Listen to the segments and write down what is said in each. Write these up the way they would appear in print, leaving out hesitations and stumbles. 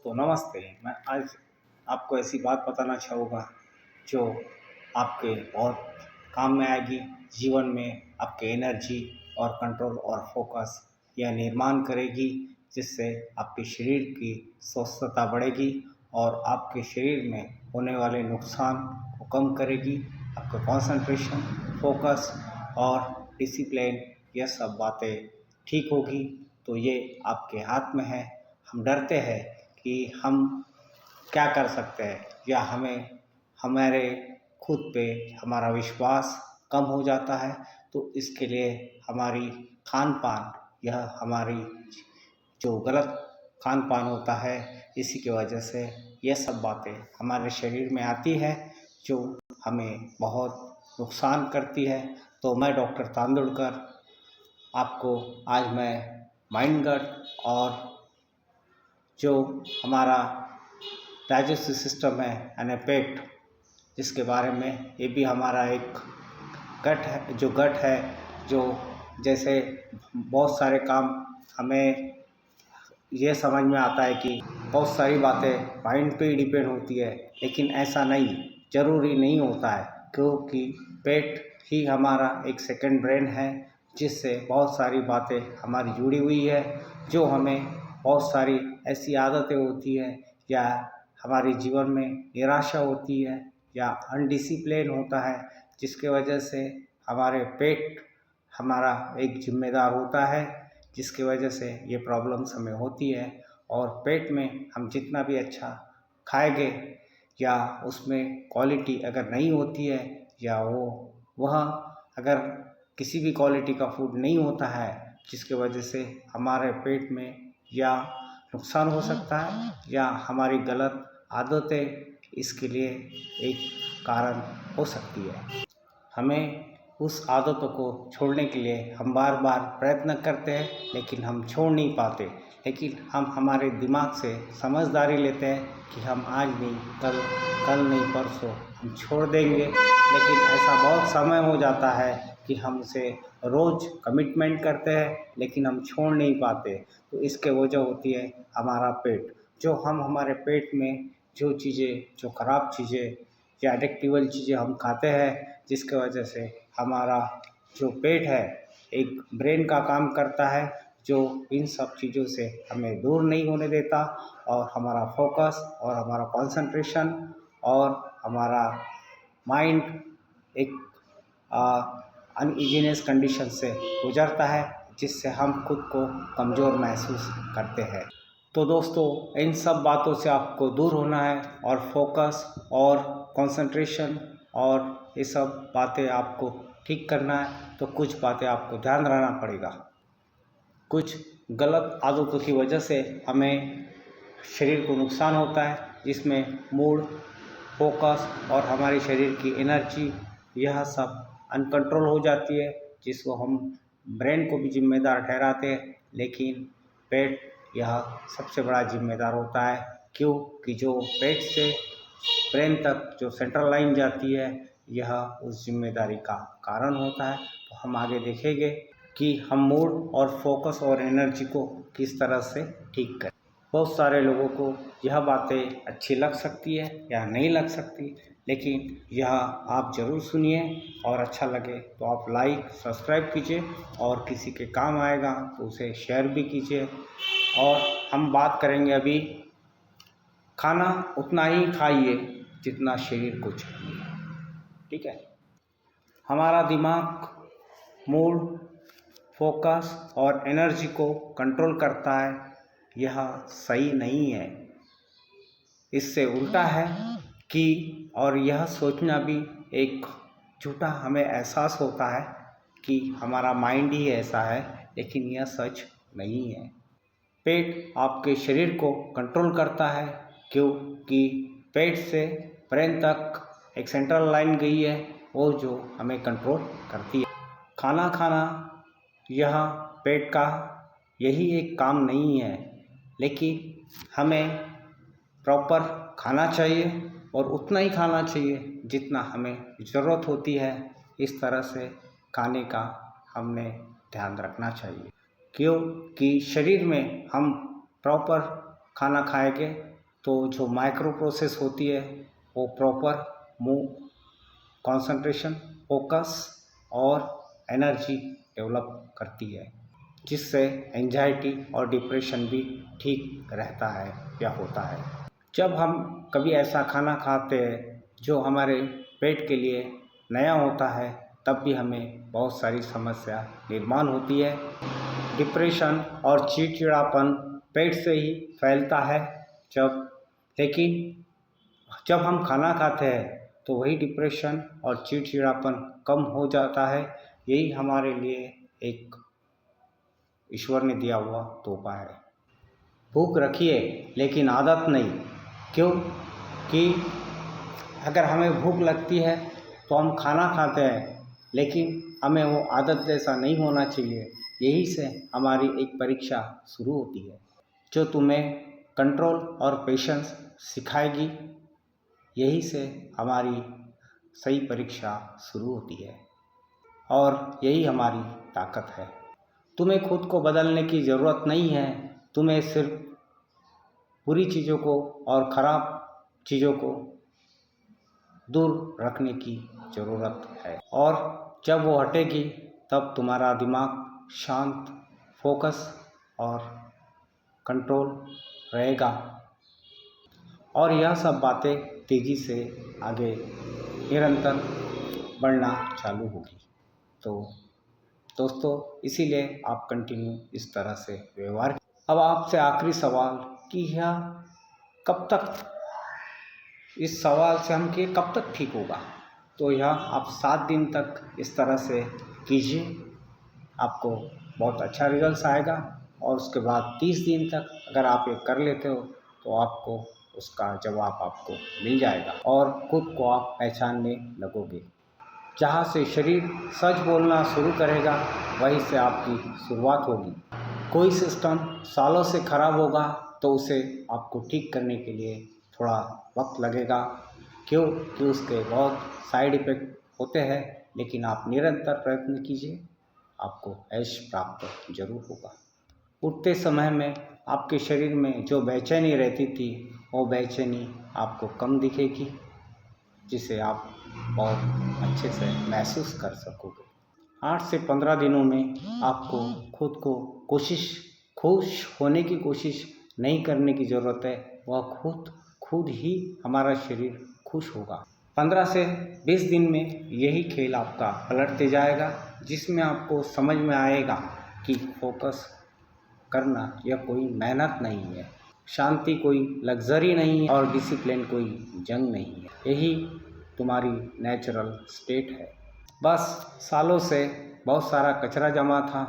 दोस्तों नमस्ते। मैं आज आपको ऐसी बात बताना चाहूँगा जो आपके बहुत काम में आएगी। जीवन में आपके एनर्जी और कंट्रोल और फोकस यह निर्माण करेगी, जिससे आपके शरीर की स्वस्थता बढ़ेगी और आपके शरीर में होने वाले नुकसान को कम करेगी। आपका कंसंट्रेशन, फोकस और डिसिप्लिन यह सब बातें ठीक होगी। तो ये आपके हाथ में है। हम डरते हैं कि हम क्या कर सकते हैं या हमें हमारे खुद पे हमारा विश्वास कम हो जाता है। तो इसके लिए हमारी खान पान, यह हमारी जो गलत खान पान होता है, इसी की वजह से यह सब बातें हमारे शरीर में आती है जो हमें बहुत नुकसान करती है। तो मैं डॉक्टर तांदुलकर आपको आज मैं माइंड गट और जो हमारा डाइजेस्टिव सिस्टम है यानी पेट, जिसके बारे में ये भी हमारा एक गट है, जो जैसे बहुत सारे काम हमें ये समझ में आता है कि बहुत सारी बातें माइंड पे ही डिपेंड होती है, लेकिन ऐसा नहीं, ज़रूरी नहीं होता है, क्योंकि पेट ही हमारा एक सेकंड ब्रेन है, जिससे बहुत सारी बातें हमारी जुड़ी हुई है। जो हमें बहुत सारी ऐसी आदतें होती है या हमारे जीवन में निराशा होती है या अनडिसिप्लिन होता है, जिसके वजह से हमारे पेट हमारा एक जिम्मेदार होता है, जिसकी वजह से ये प्रॉब्लम्स हमें होती है। और पेट में हम जितना भी अच्छा खाएंगे या उसमें क्वालिटी अगर नहीं होती है या वह अगर किसी भी क्वालिटी का फूड नहीं होता है, जिसके वजह से हमारे पेट में या नुकसान हो सकता है या हमारी गलत आदतें इसके लिए एक कारण हो सकती है। हमें उस आदतों को छोड़ने के लिए हम बार बार प्रयत्न करते हैं, लेकिन हम छोड़ नहीं पाते। लेकिन हम हमारे दिमाग से समझदारी लेते हैं कि हम आज नहीं, कल नहीं, परसों हम छोड़ देंगे। लेकिन ऐसा बहुत समय हो जाता है कि हम उसे रोज़ कमिटमेंट करते हैं, लेकिन हम छोड़ नहीं पाते। तो इसके वजह होती है हमारा पेट। जो हम हमारे पेट में जो चीज़ें, जो ख़राब चीज़ें या एडिक्टिवल चीज़ें हम खाते हैं, जिसके वजह से हमारा जो पेट है एक ब्रेन का काम करता है, जो इन सब चीज़ों से हमें दूर नहीं होने देता और हमारा फोकस और हमारा कंसंट्रेशन और हमारा माइंड एक अनइजीनेस कंडीशन से गुजरता है, जिससे हम खुद को कमज़ोर महसूस करते हैं। तो दोस्तों, इन सब बातों से आपको दूर होना है और फोकस और कंसंट्रेशन और ये सब बातें आपको ठीक करना है। तो कुछ बातें आपको ध्यान रखना पड़ेगा। कुछ गलत आदतों की वजह से हमें शरीर को नुकसान होता है, जिसमें मूड, फोकस और हमारे शरीर की एनर्जी यह सब अनकंट्रोल हो जाती है, जिसको हम ब्रेन को भी जिम्मेदार ठहराते हैं, लेकिन पेट यह सबसे बड़ा जिम्मेदार होता है। क्योंकि जो पेट से ब्रेन तक जो सेंट्रल लाइन जाती है, यह उस जिम्मेदारी का कारण होता है। तो हम आगे देखेंगे कि हम मूड और फोकस और एनर्जी को किस तरह से ठीक करें। बहुत सारे लोगों को यह बातें अच्छी लग सकती है या नहीं लग सकती, लेकिन यह आप ज़रूर सुनिए और अच्छा लगे तो आप लाइक सब्सक्राइब कीजिए और किसी के काम आएगा तो उसे शेयर भी कीजिए। और हम बात करेंगे अभी, खाना उतना ही खाइए जितना शरीर को चाहिए, ठीक है। हमारा दिमाग मूड, फोकस और एनर्जी को कंट्रोल करता है, यह सही नहीं है। इससे उल्टा है कि और यह सोचना भी एक झूठा हमें एहसास होता है कि हमारा माइंड ही ऐसा है, लेकिन यह सच नहीं है। पेट आपके शरीर को कंट्रोल करता है, क्योंकि पेट से ब्रेन तक एक सेंट्रल लाइन गई है, वो जो हमें कंट्रोल करती है। खाना खाना यह पेट का यही एक काम नहीं है, लेकिन हमें प्रॉपर खाना चाहिए और उतना ही खाना चाहिए जितना हमें ज़रूरत होती है। इस तरह से खाने का हमने ध्यान रखना चाहिए, क्योंकि शरीर में हम प्रॉपर खाना खाएंगे तो जो माइक्रो प्रोसेस होती है वो प्रॉपर मूव कंसंट्रेशन, फोकस और एनर्जी डेवलप करती है, जिससे एंजाइटी और डिप्रेशन भी ठीक रहता है या होता है। जब हम कभी ऐसा खाना खाते हैं जो हमारे पेट के लिए नया होता है, तब भी हमें बहुत सारी समस्या निर्माण होती है। डिप्रेशन और चिड़चिड़ापन पेट से ही फैलता है। लेकिन जब हम खाना खाते हैं तो वही डिप्रेशन और चिड़चिड़ापन कम हो जाता है। यही हमारे लिए एक ईश्वर ने दिया हुआ तोहफा है। भूख रखिए लेकिन आदत नहीं। क्यों कि अगर हमें भूख लगती है तो हम खाना खाते हैं, लेकिन हमें वो आदत जैसा नहीं होना चाहिए। यही से हमारी एक परीक्षा शुरू होती है जो तुम्हें कंट्रोल और पेशेंस सिखाएगी। यही से हमारी सही परीक्षा शुरू होती है और यही हमारी ताकत है। तुम्हें खुद को बदलने की ज़रूरत नहीं है। तुम्हें सिर्फ बुरी चीज़ों को और ख़राब चीज़ों को दूर रखने की ज़रूरत है, और जब वो हटेगी तब तुम्हारा दिमाग शांत, फोकस और कंट्रोल रहेगा और यह सब बातें तेज़ी से आगे निरंतर बढ़ना चालू होगी। तो दोस्तों, इसीलिए आप कंटिन्यू इस तरह से व्यवहार। अब आपसे आखिरी सवाल कि यह कब तक, इस सवाल से हम कि कब तक ठीक होगा, तो यह आप 7 दिन तक इस तरह से कीजिए, आपको बहुत अच्छा रिजल्ट आएगा। और उसके बाद 30 दिन तक अगर आप ये कर लेते हो तो आपको उसका जवाब आपको मिल जाएगा और खुद को आप पहचानने लगोगे। जहाँ से शरीर सच बोलना शुरू करेगा, वहीं से आपकी शुरुआत होगी। कोई सिस्टम सालों से खराब होगा तो उसे आपको ठीक करने के लिए थोड़ा वक्त लगेगा। क्यों कि उसके बहुत साइड इफ़ेक्ट होते हैं, लेकिन आप निरंतर प्रयत्न कीजिए, आपको ऐश प्राप्त जरूर होगा। उठते समय में आपके शरीर में जो बेचैनी रहती थी, वो बेचैनी आपको कम दिखेगी, जिसे आप बहुत अच्छे से महसूस कर सकोगे। 8 से 15 दिनों में आपको खुद को खुश होने की कोशिश नहीं करने की ज़रूरत है। वह खुद ही हमारा शरीर खुश होगा। 15 से 20 दिन में यही खेल आपका पलटते जाएगा, जिसमें आपको समझ में आएगा कि फोकस करना यह कोई मेहनत नहीं है, शांति कोई लग्जरी नहीं है और डिसिप्लिन कोई जंग नहीं है। यही तुम्हारी नेचुरल स्टेट है। बस सालों से बहुत सारा कचरा जमा था,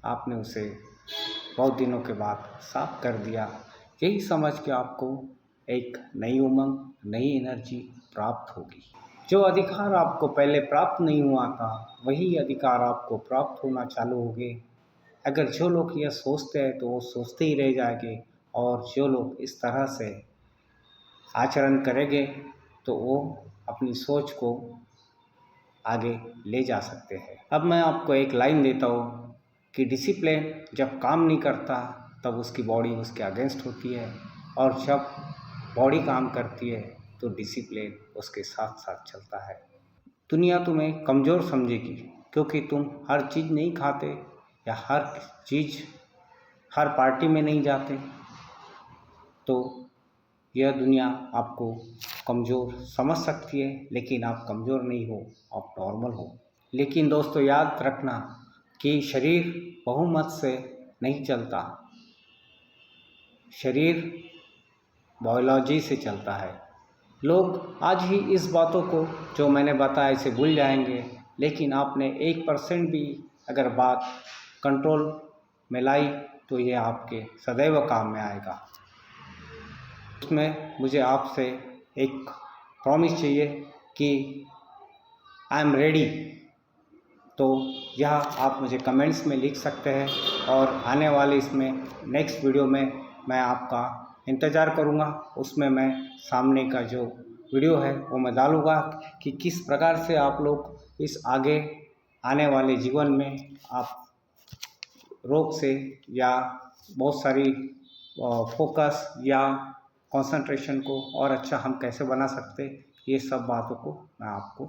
आपने उसे बहुत दिनों के बाद साफ कर दिया। यही समझ के आपको एक नई उमंग, नई एनर्जी प्राप्त होगी। जो अधिकार आपको पहले प्राप्त नहीं हुआ था, वही अधिकार आपको प्राप्त होना चालू हो गए। अगर जो लोग यह सोचते हैं तो वो सोचते ही रह जाएंगे, और जो लोग इस तरह से आचरण करेंगे तो वो अपनी सोच को आगे ले जा सकते हैं। अब मैं आपको एक लाइन देता हूँ कि डिसिप्लिन जब काम नहीं करता तब उसकी बॉडी उसके अगेंस्ट होती है, और जब बॉडी काम करती है तो डिसिप्लिन उसके साथ साथ चलता है। दुनिया तुम्हें कमज़ोर समझेगी क्योंकि तुम हर चीज़ नहीं खाते या हर पार्टी में नहीं जाते, तो यह दुनिया आपको कमज़ोर समझ सकती है, लेकिन आप कमज़ोर नहीं हो, आप नॉर्मल हो। लेकिन दोस्तों, याद रखना कि शरीर बहुमत से नहीं चलता, शरीर बायोलॉजी से चलता है। लोग आज ही इस बातों को जो मैंने बताया इसे भूल जाएंगे, लेकिन आपने 1% भी अगर बात कंट्रोल में लाई तो ये आपके सदैव काम में आएगा। उसमें मुझे आपसे एक प्रॉमिस चाहिए कि आई एम रेडी, तो यह आप मुझे कमेंट्स में लिख सकते हैं, और आने वाले इसमें नेक्स्ट वीडियो में मैं आपका इंतज़ार करूंगा। उसमें मैं सामने का जो वीडियो है वो मैं डालूँगा कि किस प्रकार से आप लोग इस आगे आने वाले जीवन में आप रोग से या बहुत सारी फोकस या कंसंट्रेशन को और अच्छा हम कैसे बना सकते, ये सब बातों को मैं आपको